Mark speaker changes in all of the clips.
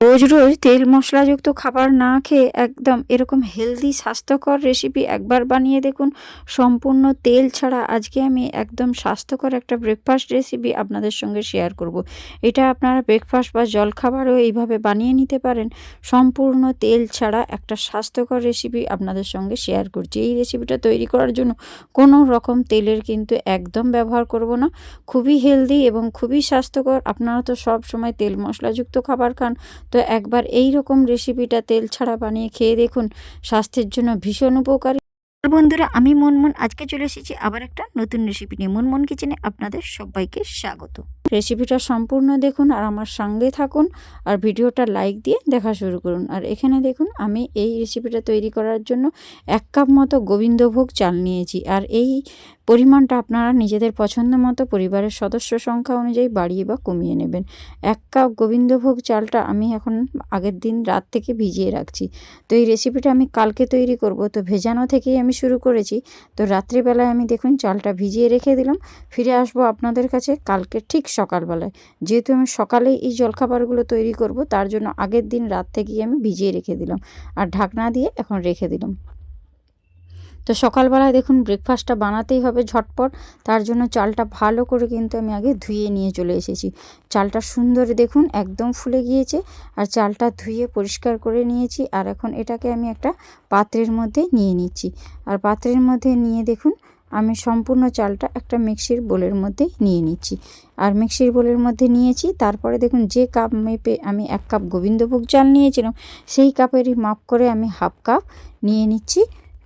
Speaker 1: রোজ রোজ তেল মশলাযুক্ত খাবার না খেয়ে একদম এরকম হেলদি স্বাস্থ্যকর রেসিপি একবার বানিয়ে দেখুন। সম্পূর্ণ তেল ছাড়া আজকে আমি একদম স্বাস্থ্যকর একটা ব্রেকফাস্ট রেসিপি আপনাদের সঙ্গে শেয়ার করব। এটা আপনারা ব্রেকফাস্ট বা জলখাবারও এইভাবে বানিয়ে নিতে পারেন। সম্পূর্ণ তেল ছাড়া একটা স্বাস্থ্যকর রেসিপি আপনাদের সঙ্গে শেয়ার করছি। এই রেসিপিটা তৈরি করার জন্য কোনো রকম তেলের কিন্তু একদম ব্যবহার করব না। খুবই হেলদি এবং খুবই স্বাস্থ্যকর। আপনারা তো সব সময় তেল মশলাযুক্ত খাবার খান, তো একবার এই রকম রেসিপিটা তেল ছাড়া বানিয়ে খেয়ে দেখুন, স্বাস্থ্যের জন্য ভীষণ উপকারী। বন্ধুরা, আমি মনমন আজকে চলে এসেছি আবার একটা নতুন রেসিপি নিয়ে। মনমন কিচেনে আপনাদের সবাইকে স্বাগত। রেসিপিটা সম্পূর্ণ দেখুন আর আমার সঙ্গে থাকুন, আর ভিডিওটা লাইক দিয়ে দেখা শুরু করুন। আর এখানে দেখুন, আমি এই রেসিপিটা তৈরি করার জন্য 1 কাপ মতো গোবিন্দভোগ চাল নিয়েছি। আর এই পরিমাণটা আপনারা নিজেদের পছন্দ মতো পরিবারের সদস্য সংখ্যা অনুযায়ী বাড়িয়ে বা কমিয়ে নেবেন। 1 কাপ গোবিন্দভোগ চালটা আমি এখন আগের দিন রাত থেকে ভিজিয়ে রাখছি। তো এই রেসিপিটা আমি কালকে তৈরি করব, তো ভেজানো থেকেই আমি শুরু করেছি। তো রাত্রিবেলায় আমি দেখুন চালটা ভিজিয়ে রেখে দিলাম। ফিরে আসবো আপনাদের কাছে কালকে ঠিক সকালবেলায়। যেহেতু আমি সকালেই এই জলখাবারগুলো তৈরি করব, তার জন্য আগের দিন রাত থেকেই আমি ভিজিয়ে রেখে দিলাম আর ঢাকনা দিয়ে এখন রেখে দিলাম। তো সকালবেলায় দেখুন ব্রেকফাস্টটা বানাতেই হবে ঝটপট, তার জন্য চালটা ভালো করে কিন্তু আমি আগে ধুয়ে নিয়ে চলে এসেছি। চালটা সুন্দর দেখুন একদম ফুলে গিয়েছে, আর চালটা ধুয়ে পরিষ্কার করে নিয়েছি। আর এখন এটাকে আমি একটা পাত্রের মধ্যে নিয়ে নিচ্ছি। আর পাত্রের মধ্যে নিয়ে দেখুন আমি সম্পূর্ণ চালটা একটা মিক্সির বোলের মধ্যে নিয়ে নিচ্ছি। আর মিক্সির বোলের মধ্যে নিয়েছি, তারপরে দেখুন যে কাপ মেপে আমি 1 কাপ গোবিন্দভোগ চাল নিয়েছিলাম, সেই কাপেরই মাপ করে আমি হাফ কাপ নিয়ে নিচ্ছি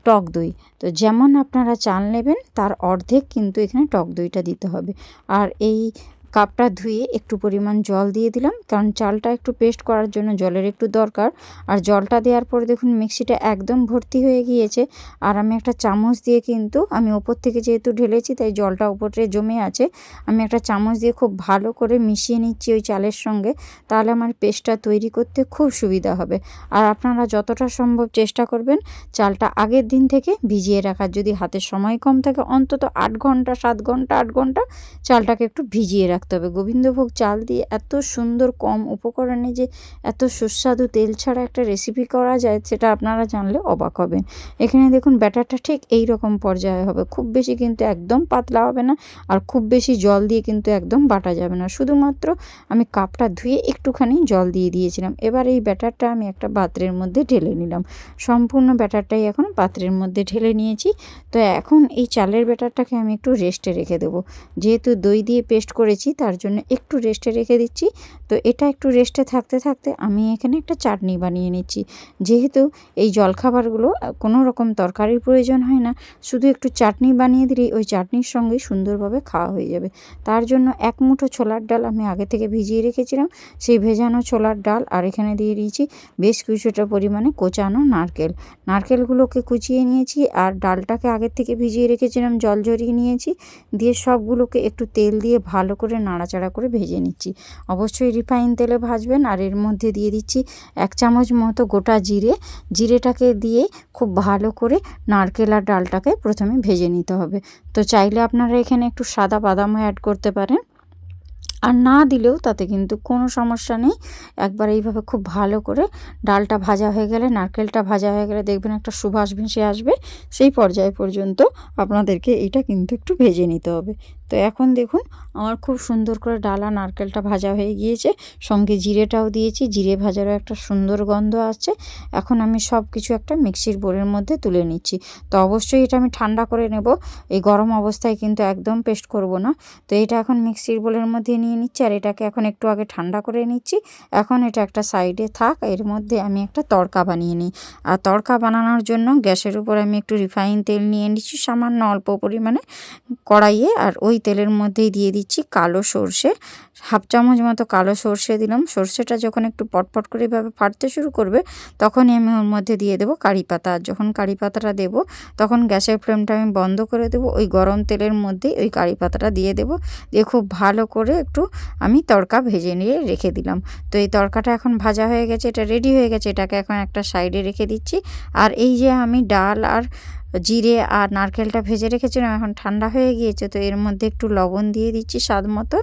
Speaker 1: টক দই। তো যেমন আপনারা চাল নেবেন তার অর্ধেক কিন্তু এখানে টক দইটা দিতে হবে। আর এই কাপটা ধুয়ে একটু পরিমাণ জল দিয়ে দিলাম, কারণ চালটা একটু পেস্ট করার জন্য জলের একটু দরকার। আর জলটা দেওয়ার পরে দেখুন মিক্সিটা একদম ভর্তি হয়ে গিয়েছে। আর আমি একটা চামচ দিয়ে কিন্তু আমি ওপর থেকে যেহেতু ঢেলেছি তাই জলটা ওপরে জমে আছে, আমি একটা চামচ দিয়ে খুব ভালো করে মিশিয়ে নিচ্ছি ওই চালের সঙ্গে। তাহলে আমার পেস্টটা তৈরি করতে খুব সুবিধা হবে। আর আপনারা যতটা সম্ভব চেষ্টা করবেন চালটা আগের দিন থেকে ভিজিয়ে রাখার। যদি হাতে সময় কম থাকে অন্তত 8 ঘন্টা 7 ঘন্টা 8 ঘন্টা চালটাকে একটু ভিজিয়ে রাখতে হবে। গোবিন্দভোগ চাল দিয়ে এত সুন্দর কম উপকরণে যে এত সুস্বাদু তেল ছাড়া একটা রেসিপি করা যায়, সেটা আপনারা জানলে অবাক হবেন। এখানে দেখুন ব্যাটারটা ঠিক এই রকম পর্যায়ে হবে, খুব বেশি কিন্তু একদম পাতলা হবে না, আর খুব বেশি জল দিয়ে কিন্তু একদম বাটা যাবে না। শুধুমাত্র আমি কাপটা ধুয়ে একটুখানি জল দিয়ে দিয়েছিলাম। এবার এই ব্যাটারটা আমি একটা পাত্রের মধ্যে ঢেলে নিলাম। সম্পূর্ণ ব্যাটারটাই এখন পাত্রের মধ্যে ঢেলে নিয়েছি। তো এখন এই চালের ব্যাটারটাকে আমি একটু রেস্টে রেখে দেবো। যেহেতু দই দিয়ে পেস্ট করেছি তার জন্য একটু রেস্টে রেখে দিচ্ছি। তো এটা একটু রেস্টে থাকতে থাকতে আমি এখানে একটা চাটনি বানিয়ে নিচ্ছি। যেহেতু এই জলখাবারগুলো কোনো রকম তরকারির প্রয়োজন হয় না, শুধু একটু চাটনি বানিয়ে দিলেই ওই চাটনির সঙ্গে সুন্দরভাবে খাওয়া হয়ে যাবে। তার জন্য 1 মুঠো ছোলার ডাল আমি আগে থেকে ভিজিয়ে রেখেছিলাম, সেই ভেজানো ছোলার ডাল। আর এখানে দিয়ে দিয়েছি বেশ কিছুটা পরিমাণে কোচানো নারকেলগুলোকে কুচিয়ে নিয়েছি। আর ডালটাকে আগের থেকে ভিজিয়ে রেখেছিলাম, জল ঝরিয়ে নিয়েছি। দিয়ে সবগুলোকে একটু তেল দিয়ে ভালো করে নাড়াচাড়া করে ভেজে নিচ্ছি। অবশ্যই রিফাইন তেলে ভাজবেন। আর এর মধ্যে দিয়ে দিচ্ছি 1 চামচ মতো গোটা জিরেটাকে দিয়ে খুব ভালো করে নারকেল আর ডালটাকে প্রথমে ভেজে নিতে হবে। তো চাইলে আপনারা এখানে একটু সাদা বাদামও অ্যাড করতে পারেন, আর না দিলেও তাতে কিন্তু কোনো সমস্যা নেই। একবার এইভাবে খুব ভালো করে ডালটা ভাজা হয়ে গেলে, নারকেলটা ভাজা হয়ে গেলে দেখবেন একটা সুবাস ভেসে আসবে। সেই পর্যায় পর্যন্ত আপনাদেরকে এটা কিন্তু একটু ভেজে নিতে হবে। তো এখন দেখুন আমার খুব সুন্দর করে ডাল আর নারকেলটা ভাজা হয়ে গিয়েছে, সঙ্গে জিরেটাও দিয়েছি, জিরে ভাজারও একটা সুন্দর গন্ধ আসছে। এখন আমি সব কিছু একটা মিক্সির বোলের মধ্যে তুলে নিচ্ছি। তো অবশ্যই এটা আমি ঠান্ডা করে নেব, এই গরম অবস্থায় কিন্তু একদম পেস্ট করব না। তো এটা এখন মিক্সির বোলের মধ্যে নিয়ে নিচ্ছি, আর এটাকে এখন একটু আগে ঠান্ডা করে নিচ্ছি। এখন এটা একটা সাইডে থাক, এর মধ্যে আমি একটা তড়কা বানিয়ে নিই। আর তড়কা বানানোর জন্য গ্যাসের উপর আমি একটু রিফাইন তেল নিয়ে নিচ্ছি সামান্য অল্প পরিমাণে কড়াইয়ে। আর ওই তেলের মধ্যেই দিয়ে দিচ্ছি কালো সর্ষে, 1/2 চামচ মতো কালো সর্ষে দিলাম। সর্ষেটা যখন একটু পটপট করে এভাবে ফাটতে শুরু করবে তখনই আমি ওর মধ্যে দিয়ে দেবো কারি পাতা। আর যখন কারি পাতাটা দেবো তখন গ্যাসের ফ্লেমটা আমি বন্ধ করে দেবো। ওই গরম তেলের মধ্যেই ওই কারি পাতাটা দিয়ে দেবো, দিয়ে খুব ভালো করে একটু আমি তড়কা ভেজে নিয়ে রেখে দিলাম। তো এই তড়কাটা এখন ভাজা হয়ে গেছে, এটা রেডি হয়ে গেছে, এটাকে এখন একটা সাইডে রেখে দিচ্ছি। আর এই যে আমি ডাল আর জিরে আর নারকেলটা ভেজে রেখেছিলাম, এখন ঠান্ডা হয়ে গিয়েছে। তো এর মধ্যে একটু লবণ দিয়ে দিচ্ছি স্বাদ মতো,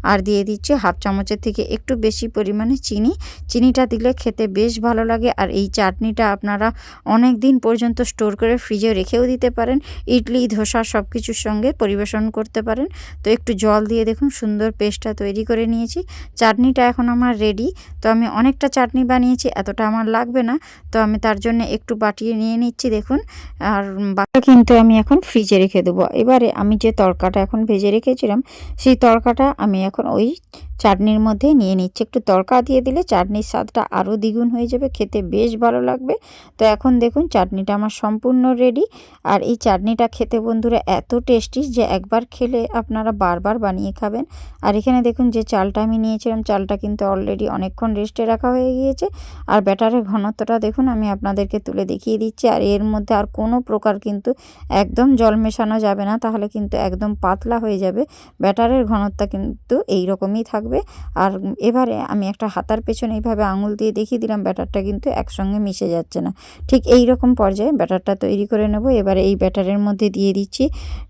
Speaker 1: আর দিয়ে দিচ্ছি হাফ চামচের থেকে একটু বেশি পরিমাণে চিনি। চিনিটা দিলে খেতে বেশ ভালো লাগে। আর এই চাটনিটা আপনারা অনেক দিন পর্যন্ত স্টোর করে ফ্রিজে রেখেও দিতে পারেন, ইডলি ধোসা সব কিছুর সঙ্গে পরিবেশন করতে পারেন। তো একটু জল দিয়ে দেখুন সুন্দর পেস্টটা তৈরি করে নিয়েছি। চাটনিটা এখন আমার রেডি। তো আমি অনেকটা চাটনি বানিয়েছি, এতটা আমার লাগবে না, তো আমি তার জন্য একটু বাটিয়ে নিয়ে নিচ্ছি দেখুন। আর বাটা কিন্তু আমি এখন ফ্রিজে রেখে দেবো। এবারে আমি যে তড়কাটা এখন ভেজে রেখেছিলাম, সেই তড়কাটা আমি এখন ওই চাটনির মধ্যে নিয়ে নিচ্ছি। একটু তড়কা দিয়ে দিলে চাটনির স্বাদটা আরও দ্বিগুণ হয়ে যাবে, খেতে বেশ ভালো লাগবে। তো এখন দেখুন চাটনিটা আমার সম্পূর্ণ রেডি। আর এই চাটনিটা খেতে বন্ধুরা এত টেস্টি যে একবার খেলে আপনারা বারবার বানিয়ে খাবেন। আর এখানে দেখুন যে চালটা আমি নিয়েছিলাম, চালটা কিন্তু অলরেডি অনেকক্ষণ রেস্টে রাখা হয়ে গিয়েছে। আর ব্যাটারের ঘনত্বটা দেখুন আমি আপনাদেরকে তুলে দেখিয়ে দিচ্ছি। আর এর মধ্যে আর কোনো প্রকার কিন্তু একদম জল মেশানো যাবে না, তাহলে কিন্তু একদম পাতলা হয়ে যাবে। ব্যাটারের ঘনত্বটা কিন্তু এই রকমই থাকবে। আর এবারে আমি একটা হাতার পেছনে এইভাবে আঙুল দিয়ে দেখিয়ে দিলাম, ব্যাটারটা কিন্তু একসঙ্গে মিশে যাচ্ছে না। ঠিক এই রকম পর্যায়ে ব্যাটারটা তৈরি করে নেব। এবারে এই ব্যাটারের মধ্যে দিয়ে দিচ্ছি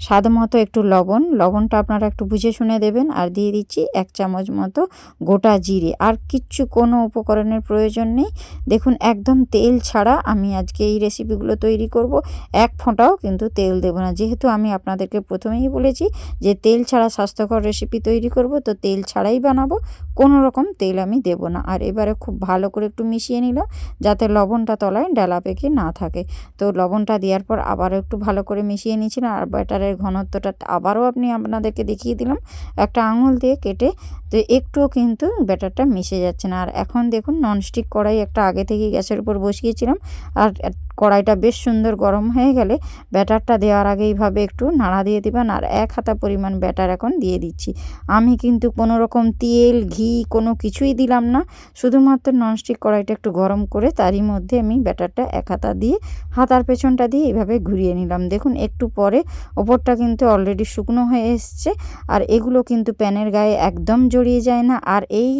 Speaker 1: স্বাদ মতো একটু লবণ। লবণটা আপনারা একটু বুঝে শুনে দেবেন। আর দিয়ে দিচ্ছি 1 চামচ মতো গোটা জিরে। আর কিচ্ছু কোনো উপকরণের প্রয়োজন নেই। দেখুন একদম তেল ছাড়া আমি আজকে এই রেসিপিগুলো তৈরি করব। এক ফোঁটাও কিন্তু তেল দেব না, যেহেতু আমি আপনাদেরকে প্রথমেই বলেছি যে তেল ছাড়া স্বাস্থ্যকর রেসিপি তৈরি করব, তো তেল ছাড়াই বানাবো, কোনো রকম তেল আমি দেব না। আর এবারে খুব ভালো করে একটু মিশিয়ে নিলাম, যাতে লবণটা তলায় ডালা পেকে না থাকে। তো লবণটা দেওয়ার পর আবারও একটু ভালো করে মিশিয়ে নিয়েছিলাম। আর ব্যাটারের ঘনত্বটা আবারও আপনাদেরকে দেখিয়ে দিলাম একটা আঙুল দিয়ে কেটে। তো একটুও কিন্তু ব্যাটারটা মিশে যাচ্ছে না। আর এখন দেখুন ননস্টিক কড়াই একটা আগে থেকেই গ্যাসের উপর বসিয়েছিলাম। আর কড়াইটা বেশ সুন্দর গরম হয়ে গেলে ব্যাটারটা দেওয়ার আগে এইভাবে একটু নাড়া দিয়ে দিবেন। আর 1 হাতা পরিমাণ ব্যাটার এখন দিয়ে দিচ্ছি। আমি কিন্তু কোনো রকম তেল ঘি কোনো কিছুই দিলাম না, শুধুমাত্র ননস্টিক কড়াইটা একটু গরম করে তারই মধ্যে আমি ব্যাটারটা 1 হাতা দিয়ে হাতার পেছনটা দিয়ে এইভাবে ঘুরিয়ে নিলাম। দেখুন একটু পরে ওপরটা কিন্তু অলরেডি শুকনো হয়ে এসছে। আর এগুলো কিন্তু প্যানের গায়ে একদম জড়িয়ে যায় না। আর এই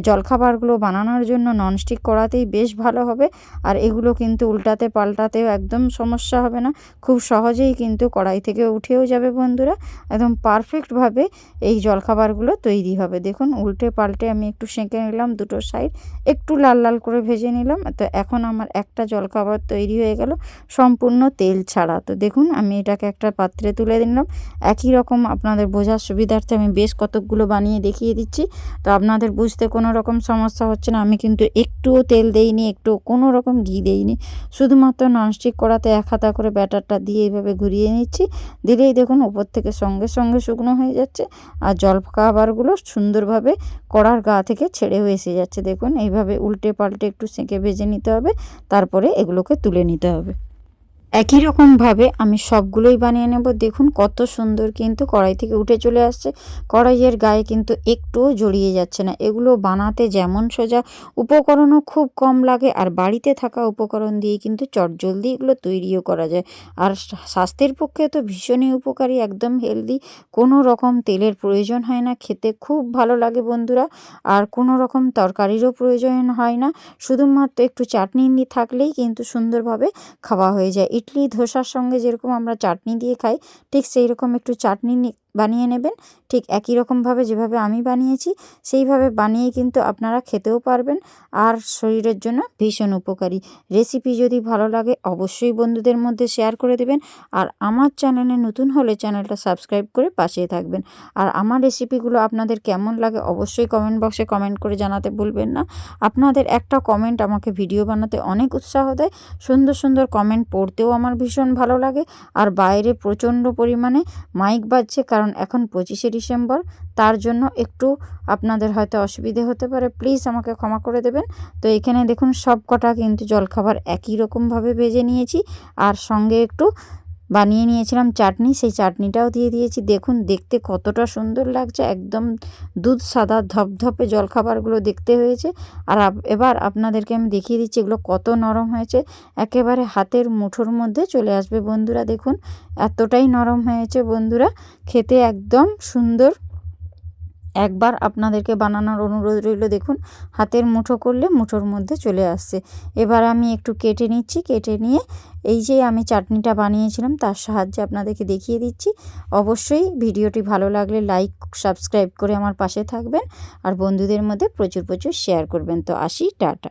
Speaker 1: জলখাবারগুলো বানানোর জন্য ননস্টিক কড়াতেই বেশ ভালো হবে। আর এগুলো কিন্তু উল্টাতে পাল্টাতেও একদম সমস্যা হবে না, খুব সহজেই কিন্তু কড়াই থেকে উঠেও যাবে বন্ধুরা। একদম পারফেক্টভাবে এই জলখাবারগুলো তৈরি হবে। দেখুন উল্টে পাল্টে আমি একটু সেঁকে নিলাম, দুটো সাইড একটু লাল লাল করে ভেজে নিলাম। তো এখন আমার একটা জলখাবার তৈরি হয়ে গেল সম্পূর্ণ তেল ছাড়া। তো দেখুন আমি এটাকে একটা পাত্রে তুলে দিলাম। একই রকম আপনাদের বোঝার সুবিধার্থে আমি বেশ কতকগুলো বানিয়ে দেখিয়ে দিচ্ছি। তো আপনাদের বুঝতে কোনো রকম সমস্যা হচ্ছে না। আমি কিন্তু একটুও তেল দেইনি, একটু কোনো রকম ঘি দেইনি, শুধুমাত্র ননস্টিক কড়াতে 1 হাতা করে ব্যাটারটা দিয়ে এইভাবে ঘুরিয়ে নিচ্ছি। দিলেই দেখুন উপর থেকে সঙ্গে সঙ্গে শুকনো হয়ে যাচ্ছে। আর জলখাবারগুলো সুন্দরভাবে কড়ার গা থেকে ছেড়েও এসে যাচ্ছে। দেখুন এইভাবে উল্টে পাল্টে একটু সেঁকে ভেজে নিতে হবে, তারপরে এগুলোকে তুলে নিতে হবে। একই রকমভাবে আমি সবগুলোই বানিয়ে নেব। দেখুন কত সুন্দর কিন্তু কড়াই থেকে উঠে চলে আসছে, কড়াইয়ের গায়ে কিন্তু একটুও জড়িয়ে যাচ্ছে না। এগুলো বানাতে যেমন সোজা, উপকরণও খুব কম লাগে। আর বাড়িতে থাকা উপকরণ দিয়ে কিন্তু চটজলদি এগুলো তৈরিও করা যায়। আর স্বাস্থ্যের পক্ষে তো ভীষণই উপকারী, একদম হেলদি, কোনো রকম তেলের প্রয়োজন হয় না, খেতে খুব ভালো লাগে বন্ধুরা। আর কোনো রকম তরকারিরও প্রয়োজন হয় না, শুধুমাত্র একটু চাটনি থাকলেই কিন্তু সুন্দরভাবে খাওয়া হয়ে যায়। ইডলি ধোসার সঙ্গে যেরকম আমরা চাটনি দিয়ে খাই, ঠিক সেই রকম একটু চাটনি বানিয়ে নেবেন। ঠিক একই রকমভাবে যেভাবে আমি বানিয়েছি সেইভাবে বানিয়ে কিন্তু আপনারা খেতেও পারবেন। আর শরীরের জন্য ভীষণ উপকারী। রেসিপি যদি ভালো লাগে অবশ্যই বন্ধুদের মধ্যে শেয়ার করে দেবেন। আর আমার চ্যানেলে নতুন হলে চ্যানেলটা সাবস্ক্রাইব করে পাশে থাকবেন। আর আমার রেসিপিগুলো আপনাদের কেমন লাগে অবশ্যই কমেন্ট বক্সে কমেন্ট করে জানাতে ভুলবেন না। আপনাদের একটা কমেন্ট আমাকে ভিডিও বানাতে অনেক উৎসাহ দেয়। সুন্দর সুন্দর কমেন্ট পড়তেও আমার ভীষণ ভালো লাগে। আর বাইরে প্রচণ্ড পরিমাণে মাইক বাজছে, কারণ এখন 25শে ডিসেম্বর, তার জন্য একটু আপনাদের হয়তো অসুবিধে হতে পারে, প্লিজ আমাকে ক্ষমা করে দেবেন। তো এখানে দেখুন সব কটা কিন্তু জলখাবার একই রকমভাবে ভেজে নিয়েছি। আর সঙ্গে একটু বানিয়ে নিয়েছিলাম চাটনি, সেই চাটনিটাও দিয়ে দিয়েছি। দেখুন দেখতে কতটা সুন্দর লাগছে, একদম দুধ সাদা ধপধপে জলখাবারগুলো দেখতে হয়েছে। আর এবার আপনাদেরকে আমি দেখিয়ে দিচ্ছি এগুলো কত নরম হয়েছে, একেবারে হাতের মুঠোর মধ্যে চলে আসবে বন্ধুরা। দেখুন এতটাই নরম হয়েছে বন্ধুরা, খেতে একদম সুন্দর, একবার আপনাদেরকে বানানোর অনুরোধ রইল। দেখুন হাতের মুঠো করলে মুঠোর মধ্যে চলে আসছে। এবার আমি একটু কেটে নিচ্ছি, কেটে নিয়ে এই যে আমি চাটনিটা বানিয়েছিলাম তার সাহায্যে আপনাদেরকে দেখিয়ে দিচ্ছি। অবশ্যই ভিডিওটি ভালো লাগলে লাইক সাবস্ক্রাইব করে আমার পাশে থাকবেন আর বন্ধুদের মধ্যে প্রচুর প্রচুর শেয়ার করবেন। তো আসি, টাটা।